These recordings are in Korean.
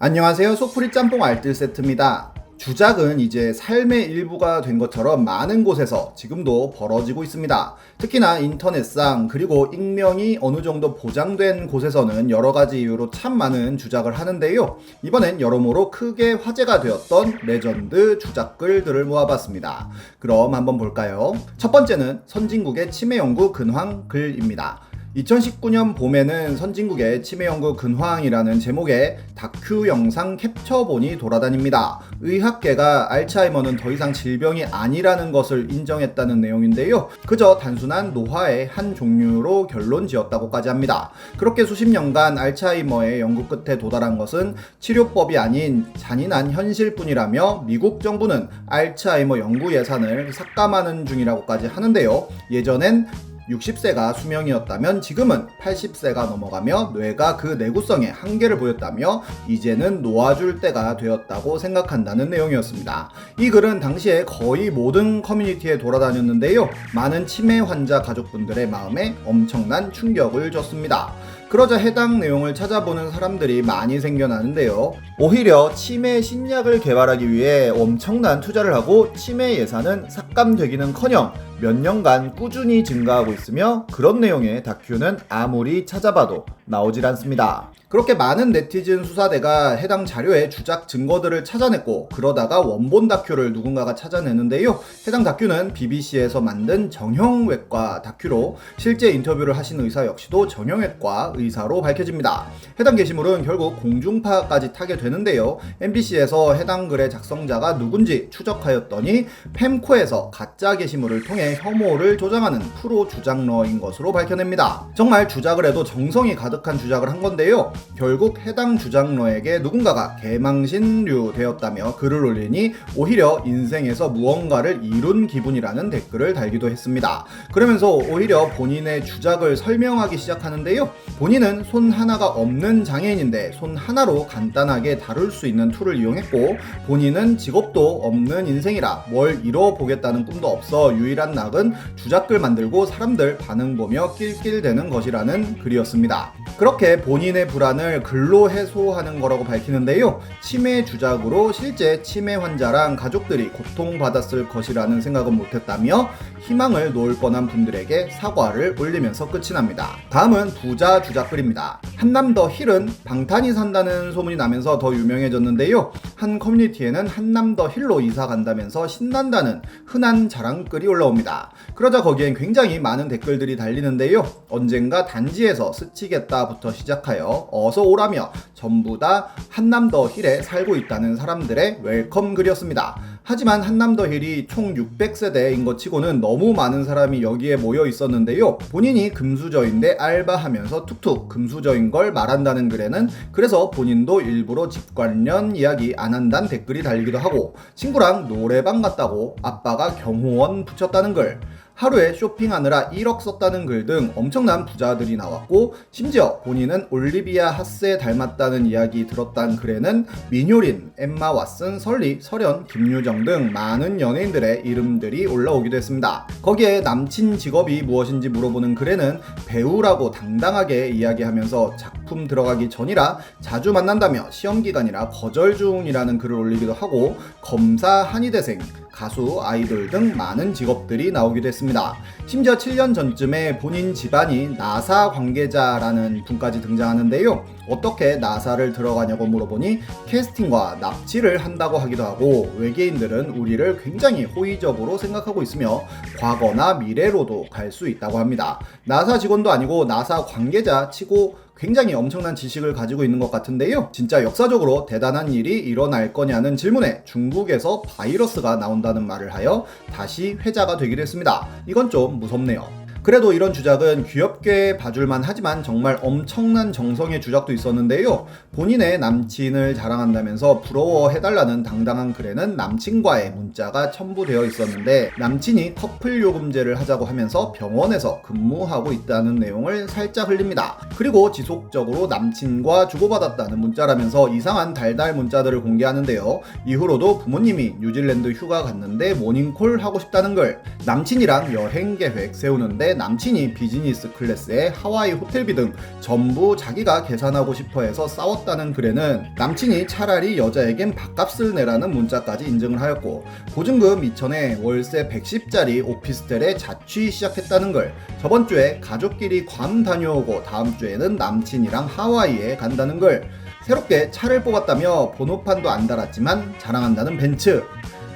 안녕하세요. 속풀이 짬뽕 알뜰 세트입니다. 주작은 이제 삶의 일부가 된 것처럼 많은 곳에서 지금도 벌어지고 있습니다. 특히나 인터넷상 그리고 익명이 어느 정도 보장된 곳에서는 여러 가지 이유로 참 많은 주작을 하는데요. 이번엔 여러모로 크게 화제가 되었던 레전드 주작글들을 모아봤습니다. 그럼 한번 볼까요? 첫 번째는 선진국의 치매 연구 근황 글입니다. 2019년 봄에는 선진국의 치매 연구 근황이라는 제목의 다큐 영상 캡처본이 돌아다닙니다. 의학계가 알츠하이머는 더 이상 질병이 아니라는 것을 인정했다는 내용인데요. 그저 단순한 노화의 한 종류로 결론 지었다고까지 합니다. 그렇게 수십 년간 알츠하이머의 연구 끝에 도달한 것은 치료법이 아닌 잔인한 현실뿐이라며 미국 정부는 알츠하이머 연구 예산을 삭감하는 중이라고까지 하는데요. 예전엔 60세가 수명이었다면 지금은 80세가 넘어가며 뇌가 그 내구성에 한계를 보였다며 이제는 놓아줄 때가 되었다고 생각한다는 내용이었습니다. 이 글은 당시에 거의 모든 커뮤니티에 돌아다녔는데요. 많은 치매 환자 가족분들의 마음에 엄청난 충격을 줬습니다. 그러자 해당 내용을 찾아보는 사람들이 많이 생겨나는데요. 오히려 치매 신약을 개발하기 위해 엄청난 투자를 하고 치매 예산은 삭감되기는커녕 몇 년간 꾸준히 증가하고 있으며 그런 내용의 다큐는 아무리 찾아봐도 나오질 않습니다. 그렇게 많은 네티즌 수사대가 해당 자료의 주작 증거들을 찾아냈고 그러다가 원본 다큐를 누군가가 찾아내는데요. 해당 다큐는 BBC에서 만든 정형외과 다큐로 실제 인터뷰를 하신 의사 역시도 정형외과 의사로 밝혀집니다. 해당 게시물은 결국 공중파까지 타게 되는데요. MBC에서 해당 글의 작성자가 누군지 추적하였더니 펜코에서 가짜 게시물을 통해 혐오를 조장하는 프로 주작러인 것으로 밝혀냅니다. 정말 주작을 해도 정성이 가득한 주작을 한 건데요. 결국 해당 주작러에게 누군가가 개망신류 되었다며 글을 올리니 오히려 인생에서 무언가를 이룬 기분이라는 댓글을 달기도 했습니다. 그러면서 오히려 본인의 주작을 설명하기 시작하는데요. 본인은 손 하나가 없는 장애인인데 손 하나로 간단하게 다룰 수 있는 툴을 이용했고 본인은 직업도 없는 인생이라 뭘 이뤄보겠다는 꿈도 없어 유일한 낙은 주작글 만들고 사람들 반응 보며 낄낄대는 것이라는 글이었습니다. 그렇게 본인의 불안을 글로 해소하는 거라고 밝히는데요. 치매 주작으로 실제 치매 환자랑 가족들이 고통받았을 것이라는 생각은 못했다며 희망을 놓을 뻔한 분들에게 사과를 올리면서 끝이 납니다. 다음은 부자 주작글입니다. 한남 더 힐은 방탄이 산다는 소문이 나면서 더 유명해졌는데요. 한 커뮤니티에는 한남 더 힐로 이사 간다면서 신난다는 흔한 자랑글이 올라옵니다. 그러자 거기엔 굉장히 많은 댓글들이 달리는데요. 언젠가 단지에서 스치겠다부터 시작하여 어서 오라며 전부 다 한남 더 힐에 살고 있다는 사람들의 웰컴 글이었습니다. 하지만 한남 더 힐이 총 600세대인 것 치고는 너무 많은 사람이 여기에 모여 있었는데요. 본인이 금수저인데 알바하면서 툭툭 금수저인 걸 말한다는 글에는 그래서 본인도 일부러 집 관련 이야기 안 한다는 댓글이 달리기도 하고 친구랑 노래방 갔다고 아빠가 경호원 붙였다는 글, 하루에 쇼핑하느라 1억 썼다는 글 등 엄청난 부자들이 나왔고 심지어 본인은 올리비아 하스에 닮았다는 이야기 들었다는 글에는 민효린, 엠마 왓슨, 설리, 설현, 김유정 등 많은 연예인들의 이름들이 올라오기도 했습니다. 거기에 남친 직업이 무엇인지 물어보는 글에는 배우라고 당당하게 이야기하면서 작품 들어가기 전이라 자주 만난다며 시험기간이라 거절 중이라는 글을 올리기도 하고 검사, 한의대생, 가수, 아이돌 등 많은 직업들이 나오기도 했습니다. 심지어 7년 전쯤에 본인 집안이 나사 관계자라는 분까지 등장하는데요. 어떻게 나사를 들어가냐고 물어보니 캐스팅과 납치를 한다고 하기도 하고 외계인들은 우리를 굉장히 호의적으로 생각하고 있으며 과거나 미래로도 갈 수 있다고 합니다. 나사 직원도 아니고 나사 관계자 치고 굉장히 엄청난 지식을 가지고 있는 것 같은데요. 진짜 역사적으로 대단한 일이 일어날 거냐는 질문에 중국에서 바이러스가 나온다는 말을 하여 다시 회자가 되기도 했습니다. 이건 좀 무섭네요. 그래도 이런 주작은 귀엽게 봐줄만 하지만 정말 엄청난 정성의 주작도 있었는데요. 본인의 남친을 자랑한다면서 부러워해달라는 당당한 글에는 남친과의 문자가 첨부되어 있었는데 남친이 커플 요금제를 하자고 하면서 병원에서 근무하고 있다는 내용을 살짝 흘립니다. 그리고 지속적으로 남친과 주고받았다는 문자라면서 이상한 달달 문자들을 공개하는데요. 이후로도 부모님이 뉴질랜드 휴가 갔는데 모닝콜 하고 싶다는 글, 남친이랑 여행 계획 세우는데 남친이 비즈니스 클래스에 하와이 호텔비 등 전부 자기가 계산하고 싶어해서 싸웠다는 글에는 남친이 차라리 여자에겐 밥값을 내라는 문자까지 인증을 하였고, 보증금 2천에 월세 110짜리 오피스텔에 자취 시작했다는 글, 저번주에 가족끼리 괌 다녀오고 다음주에는 남친이랑 하와이에 간다는 글, 새롭게 차를 뽑았다며 번호판도 안 달았지만 자랑한다는 벤츠,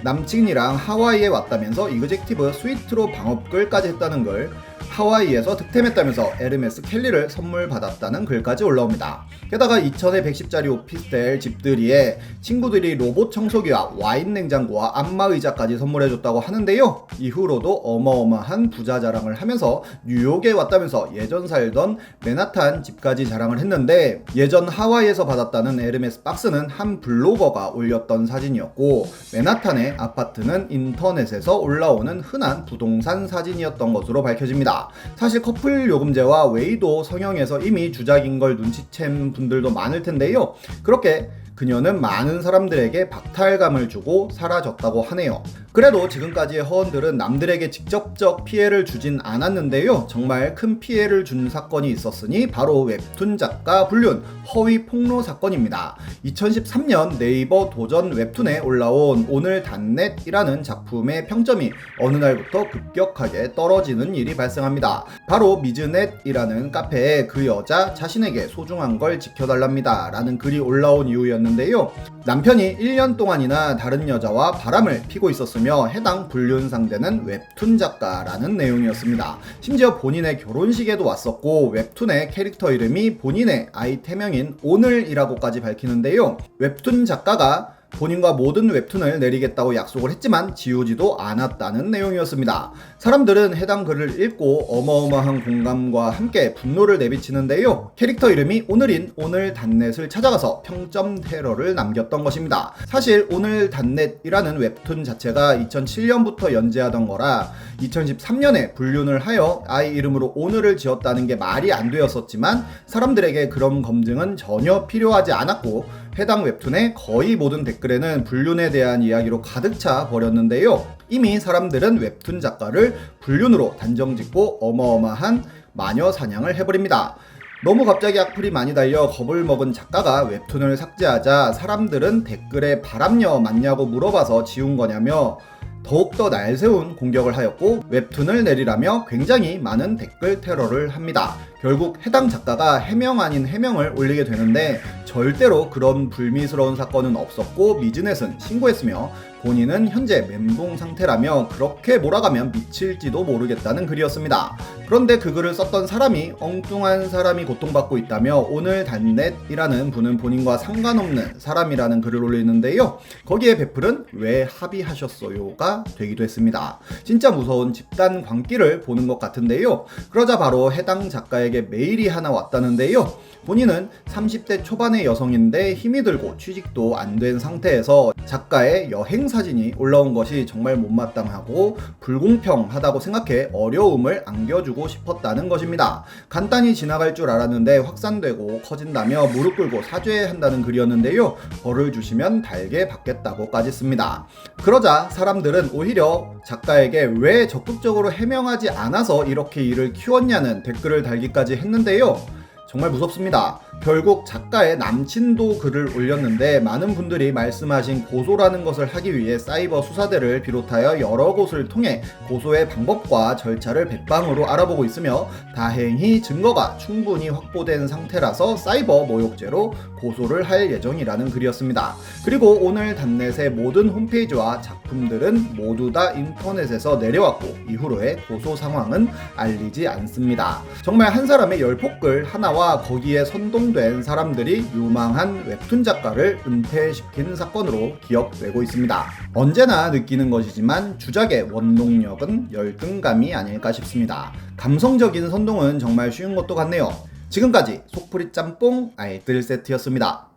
남친이랑 하와이에 왔다면서 이그젝티브 스위트로 방업글까지 했다는 글, 하와이에서 득템했다면서 에르메스 켈리를 선물 받았다는 글까지 올라옵니다. 게다가 2천에 110짜리 오피스텔 집들이에 친구들이 로봇 청소기와 와인 냉장고와 안마의자까지 선물해줬다고 하는데요. 이후로도 어마어마한 부자 자랑을 하면서 뉴욕에 왔다면서 예전 살던 맨하탄 집까지 자랑을 했는데, 예전 하와이에서 받았다는 에르메스 박스는 한 블로거가 올렸던 사진이었고, 맨하탄의 아파트는 인터넷에서 올라오는 흔한 부동산 사진이었던 것으로 밝혀집니다. 사실 커플 요금제와 웨이도 성형에서 이미 주작인 걸 눈치챈 분들도 많을 텐데요. 그렇게 그녀는 많은 사람들에게 박탈감을 주고 사라졌다고 하네요. 그래도 지금까지의 허언들은 남들에게 직접적 피해를 주진 않았는데요. 정말 큰 피해를 준 사건이 있었으니 바로 웹툰 작가 불륜 허위 폭로 사건입니다. 2013년 네이버 도전 웹툰에 올라온 오늘 닷넷이라는 작품의 평점이 어느 날부터 급격하게 떨어지는 일이 발생합니다. 바로 미즈넷이라는 카페에 그 여자 자신에게 소중한 걸 지켜달랍니다 라는 글이 올라온 이유였는데요. 남편이 1년 동안이나 다른 여자와 바람을 피고 있었으며 해당 불륜 상대는 웹툰 작가라는 내용이었습니다. 심지어 본인의 결혼식에도 왔었고, 웹툰의 캐릭터 이름이 본인의 아이 태명인 오늘이라고까지 밝히는데요. 웹툰 작가가 본인과 모든 웹툰을 내리겠다고 약속을 했지만 지우지도 않았다는 내용이었습니다. 사람들은 해당 글을 읽고 어마어마한 공감과 함께 분노를 내비치는데요. 캐릭터 이름이 오늘인 오늘 닷넷을 찾아가서 평점 테러를 남겼던 것입니다. 사실 오늘 닷넷이라는 웹툰 자체가 2007년부터 연재하던 거라 2013년에 불륜을 하여 아이 이름으로 오늘을 지었다는 게 말이 안 되었었지만, 사람들에게 그런 검증은 전혀 필요하지 않았고, 해당 웹툰의 거의 모든 댓글에는 불륜에 대한 이야기로 가득 차 버렸는데요. 이미 사람들은 웹툰 작가를 불륜으로 단정짓고 어마어마한 마녀 사냥을 해버립니다. 너무 갑자기 악플이 많이 달려 겁을 먹은 작가가 웹툰을 삭제하자 사람들은 댓글에 바람녀 맞냐고 물어봐서 지운 거냐며 더욱더 날새운 공격을 하였고, 웹툰을 내리라며 굉장히 많은 댓글 테러를 합니다. 결국 해당 작가가 해명 아닌 해명을 올리게 되는데, 절대로 그런 불미스러운 사건은 없었고 미즈넷은 신고했으며 본인은 현재 멘붕 상태라며 그렇게 몰아가면 미칠지도 모르겠다는 글이었습니다. 그런데 그 글을 썼던 사람이 엉뚱한 사람이 고통받고 있다며 오늘 닷넷이라는 분은 본인과 상관없는 사람이라는 글을 올리는데요. 거기에 베풀은 왜 합의하셨어요가 되기도 했습니다. 진짜 무서운 집단 광기를 보는 것 같은데요. 그러자 바로 해당 작가에게 메일이 하나 왔다는데요. 본인은 30대 초반의 여성인데 힘이 들고 취직도 안 된 상태에서 작가의 여행 사진이 올라온 것이 정말 못마땅하고 불공평하다고 생각해 어려움을 안겨주고 싶었다는 것입니다. 간단히 지나갈 줄 알았는데 확산되고 커진다며 무릎 꿇고 사죄한다는 글이었는데요. 벌을 주시면 달게 받겠다고까지 씁니다. 그러자 사람들은 오히려 작가에게 왜 적극적으로 해명하지 않아서 이렇게 일을 키웠냐는 댓글을 달기까지 했는데요. 정말 무섭습니다. 결국 작가의 남친도 글을 올렸는데, 많은 분들이 말씀하신 고소라는 것을 하기 위해 사이버 수사대를 비롯하여 여러 곳을 통해 고소의 방법과 절차를 백방으로 알아보고 있으며, 다행히 증거가 충분히 확보된 상태라서 사이버 모욕죄로 고소를 할 예정이라는 글이었습니다. 그리고 오늘 닷넷의 모든 홈페이지와 작품들은 모두 다 인터넷에서 내려왔고 이후로의 고소 상황은 알리지 않습니다. 정말 한 사람의 열폭글 하나와 거기에 선동된 사람들이 유망한 웹툰 작가를 은퇴시킨 사건으로 기억되고 있습니다. 언제나 느끼는 것이지만 주작의 원동력은 열등감이 아닐까 싶습니다. 감성적인 선동은 정말 쉬운 것도 같네요. 지금까지 속풀이 짬뽕 알뜰 세트였습니다.